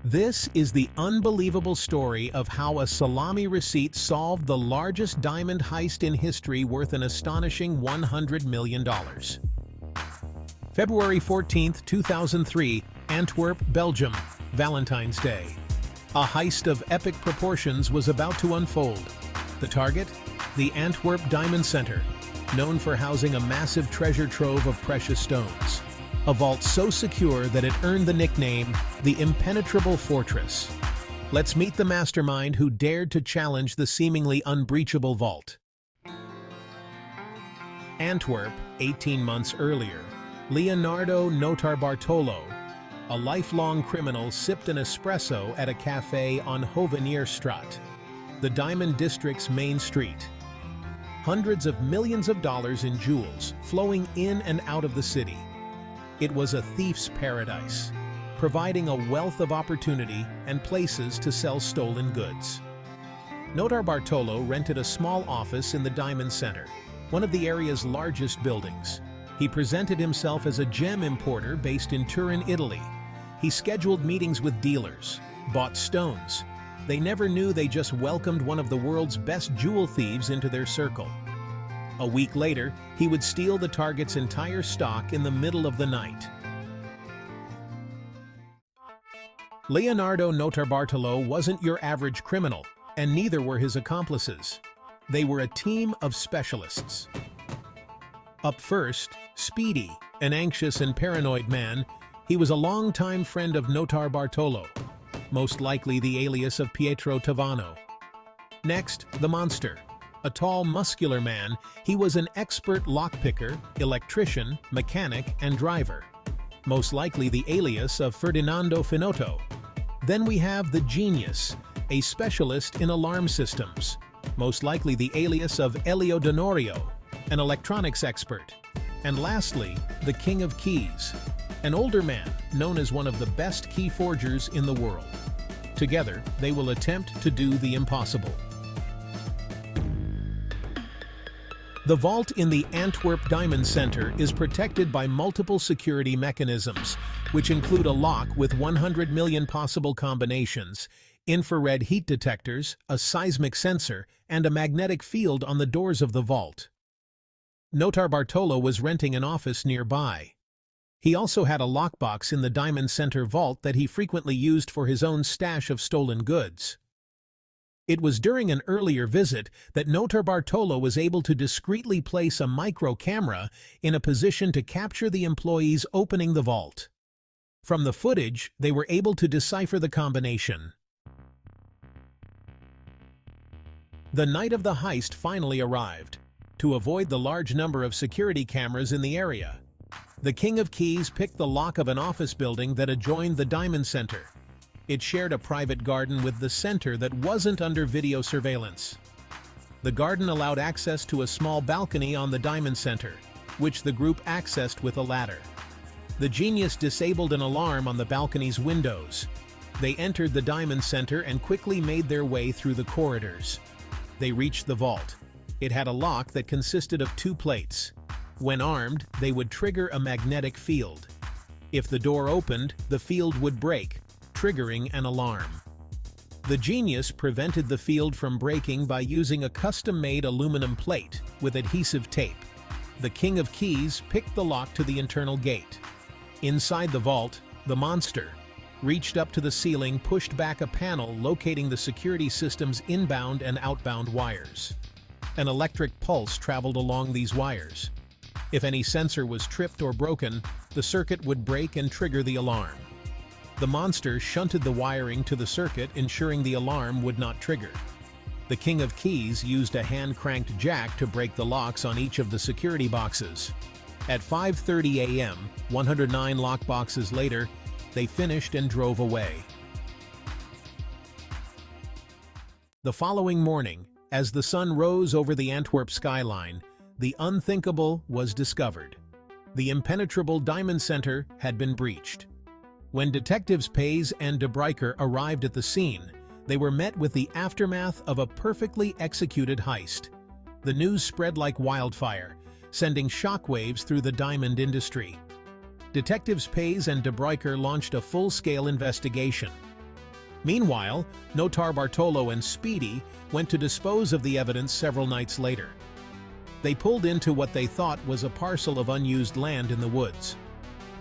This is the unbelievable story of how a salami receipt solved the largest diamond heist in history worth an astonishing $100 million. February 14, 2003, Antwerp, Belgium, Valentine's Day. A heist of epic proportions was about to unfold. The target? The Antwerp Diamond Center, known for housing a massive treasure trove of precious stones. A vault so secure that it earned the nickname, the Impenetrable Fortress. Let's meet the mastermind who dared to challenge the seemingly unbreachable vault. Antwerp, 18 months earlier, Leonardo Notarbartolo, a lifelong criminal, sipped an espresso at a cafe on Hovenierstraat, the Diamond District's main street. Hundreds of millions of dollars in jewels flowing in and out of the city. It was a thief's paradise, providing a wealth of opportunity and places to sell stolen goods. Notarbartolo rented a small office in the Diamond Center, one of the area's largest buildings. He presented himself as a gem importer based in Turin, Italy. He scheduled meetings with dealers, bought stones. They never knew they just welcomed one of the world's best jewel thieves into their circle. A week later, he would steal the target's entire stock in the middle of the night. Leonardo Notarbartolo wasn't your average criminal, and neither were his accomplices. They were a team of specialists. Up first, Speedy, an anxious and paranoid man. He was a longtime friend of Notarbartolo, most likely the alias of Pietro Tavano. Next, the Monster. A tall, muscular man, he was an expert lockpicker, electrician, mechanic, and driver, most likely the alias of Ferdinando Finotto. Then we have the Genius, a specialist in alarm systems, most likely the alias of Elio Donorio, an electronics expert. And lastly, the King of Keys, an older man known as one of the best key forgers in the world. Together, they will attempt to do the impossible. The vault in the Antwerp Diamond Center is protected by multiple security mechanisms, which include a lock with 100 million possible combinations, infrared heat detectors, a seismic sensor, and a magnetic field on the doors of the vault. Notarbartolo was renting an office nearby. He also had a lockbox in the Diamond Center vault that he frequently used for his own stash of stolen goods. It was during an earlier visit that Notarbartolo was able to discreetly place a micro camera in a position to capture the employees opening the vault. From the footage, they were able to decipher the combination. The night of the heist finally arrived. To avoid the large number of security cameras in the area, the King of Keys picked the lock of an office building that adjoined the Diamond Center. It shared a private garden with the center that wasn't under video surveillance. The garden allowed access to a small balcony on the Diamond Center, which the group accessed with a ladder. The Genius disabled an alarm on the balcony's windows. They entered the Diamond Center and quickly made their way through the corridors. They reached the vault. It had a lock that consisted of 2 plates. When armed, they would trigger a magnetic field. If the door opened, the field would break, triggering an alarm. The Genius prevented the field from breaking by using a custom-made aluminum plate with adhesive tape. The King of Keys picked the lock to the internal gate. Inside the vault, the Monster reached up to the ceiling, pushed back a panel locating the security system's inbound and outbound wires. An electric pulse traveled along these wires. If any sensor was tripped or broken, the circuit would break and trigger the alarm. The Monster shunted the wiring to the circuit, ensuring the alarm would not trigger. The King of Keys used a hand-cranked jack to break the locks on each of the security boxes. At 5:30 a.m., 109 lock boxes later, they finished and drove away. The following morning, as the sun rose over the Antwerp skyline, the unthinkable was discovered. The impenetrable Diamond Center had been breached. When detectives Pays and De Breiker arrived at the scene, they were met with the aftermath of a perfectly executed heist. The news spread like wildfire, sending shockwaves through the diamond industry. Detectives Pays and De Breiker launched a full-scale investigation. Meanwhile, Notar Bartolo and Speedy went to dispose of the evidence several nights later. They pulled into what they thought was a parcel of unused land in the woods.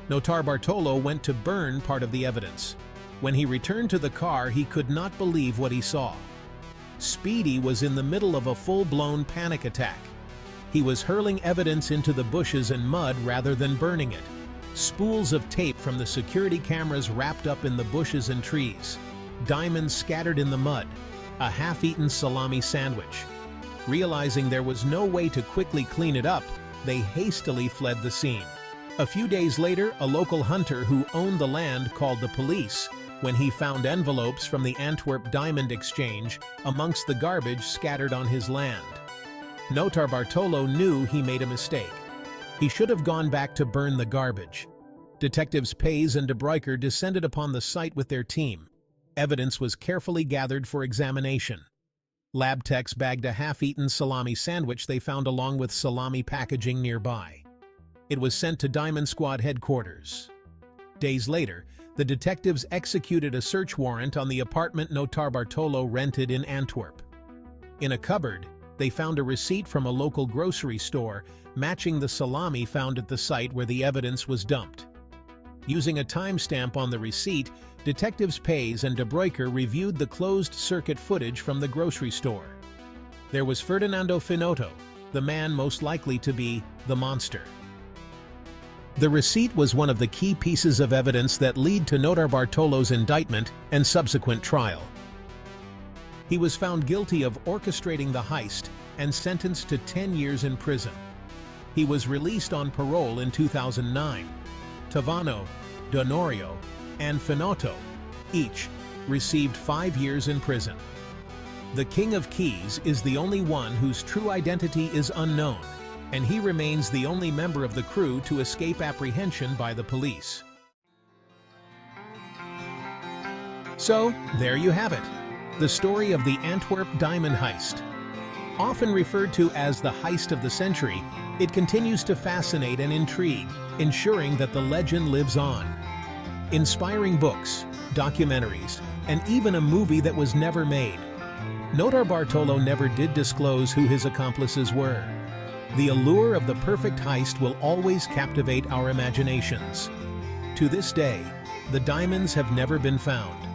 Notar Bartolo went to burn part of the evidence. When he returned to the car, he could not believe what he saw. Speedy was in the middle of a full-blown panic attack. He was hurling evidence into the bushes and mud rather than burning it. Spools of tape from the security cameras wrapped up in the bushes and trees. Diamonds scattered in the mud. A half-eaten salami sandwich. Realizing there was no way to quickly clean it up, they hastily fled the scene. A few days later, a local hunter who owned the land called the police when he found envelopes from the Antwerp Diamond Exchange amongst the garbage scattered on his land. Notar Bartolo knew he made a mistake. He should have gone back to burn the garbage. Detectives Pays and De Bruyker descended upon the site with their team. Evidence was carefully gathered for examination. Lab techs bagged a half-eaten salami sandwich they found along with salami packaging nearby. It was sent to Diamond Squad headquarters. Days later, the detectives executed a search warrant on the apartment Notar Bartolo rented in Antwerp. In a cupboard, they found a receipt from a local grocery store matching the salami found at the site where the evidence was dumped. Using a timestamp on the receipt, Detectives Pays and De Bruyker reviewed the closed-circuit footage from the grocery store. There was Ferdinando Finotto, the man most likely to be the monster. The receipt was one of the key pieces of evidence that led to Notar Bartolo's indictment and subsequent trial. He was found guilty of orchestrating the heist and sentenced to 10 years in prison. He was released on parole in 2009. Tavano, Donorio, and Finotto, each, received 5 years in prison. The King of Keys is the only one whose true identity is unknown, and he remains the only member of the crew to escape apprehension by the police. So, there you have it, the story of the Antwerp diamond heist. Often referred to as the heist of the century, it continues to fascinate and intrigue, ensuring that the legend lives on. Inspiring books, documentaries, and even a movie that was never made. Notar Bartolo never did disclose who his accomplices were. The allure of the perfect heist will always captivate our imaginations. To this day, the diamonds have never been found.